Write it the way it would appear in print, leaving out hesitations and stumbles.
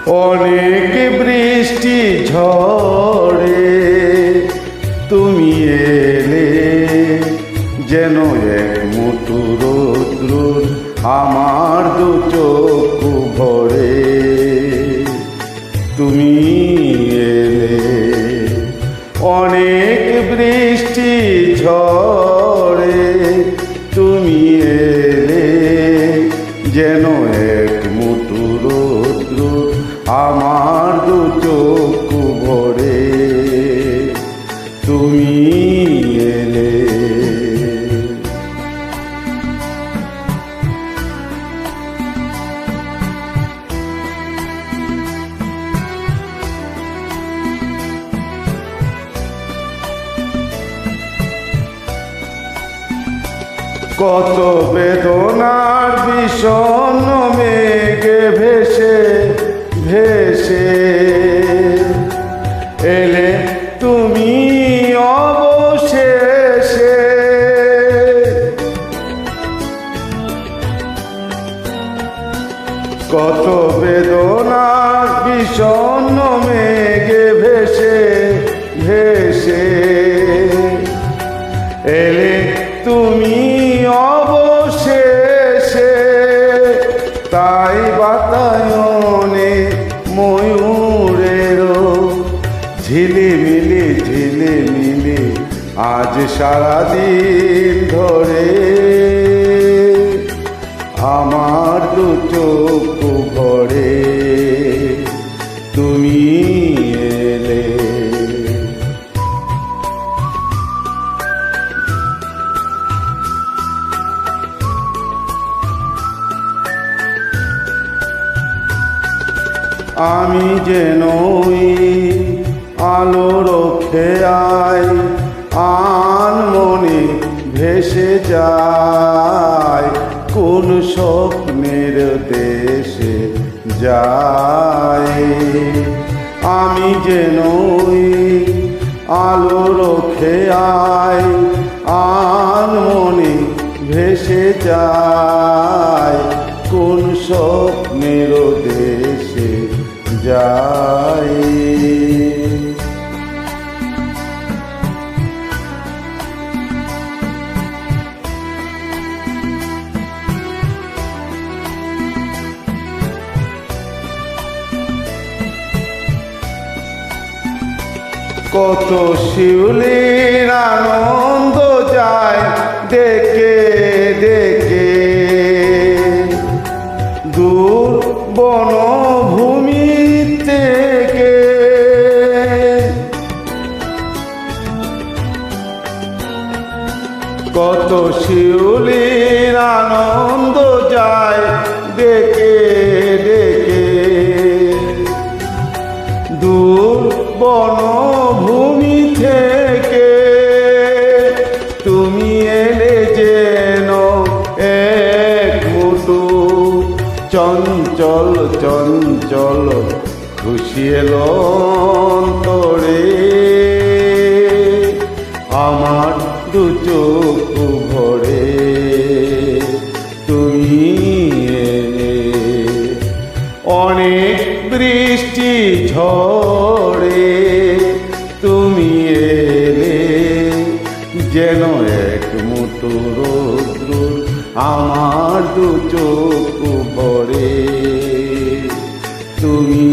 অনেক বৃষ্টি ঝড়ে তুমি এলে, যেন এক মুঠো রৌদ্র আমার দু চক্ষু ভরে। তুমি এলে, অনেক বৃষ্টি ঝড়ে তুমি এলে, যেন এক মুঠো রৌদ্র আমার দু চক্ষু ভরে। তুমি এলে, কত বেদনার বিষণ্ণ মেঘে ভেসে ভেসে এলে তুমি অবশেষে। কত বেদনার বিষণ্ণ মেঘে ভেসে ভেসে এলে তুমি অবশেষে। তাই বাতায়নে ময়ূরেরও ঝিলিমিলি ঝিলিমিলি আজ সারাদিন ধরে আমার দু চক্ষু ভরে। তুমি এলে, আমি যেন আলোর খেয়ায় আনমনে ভেসে যাই, কোন স্বপ্নের দেশে যাই। আমি যেন আলোর খেয়ায় আনমনে ভেসে যাই, কোন স্বপ্নের দেশে যাই। কত শিউলির আনন্দ যায় দেখে দেখে দূর বনভূমি থেকে। কত শিউলির আনন্দ যায় দেখে দেখে দূর বনভূমি থেকে। তুমি এলে যেন এক মুঠো চঞ্চল চঞ্চল খুশি এলো অন্তরে। আমার দু চক্ষু ভরে তুমি এলে, অনেক বৃষ্টি ঝড়ে তুমি এলে, যেন এক মুঠো রৌদ্র আমার দু চক্ষু ভরে। তুমি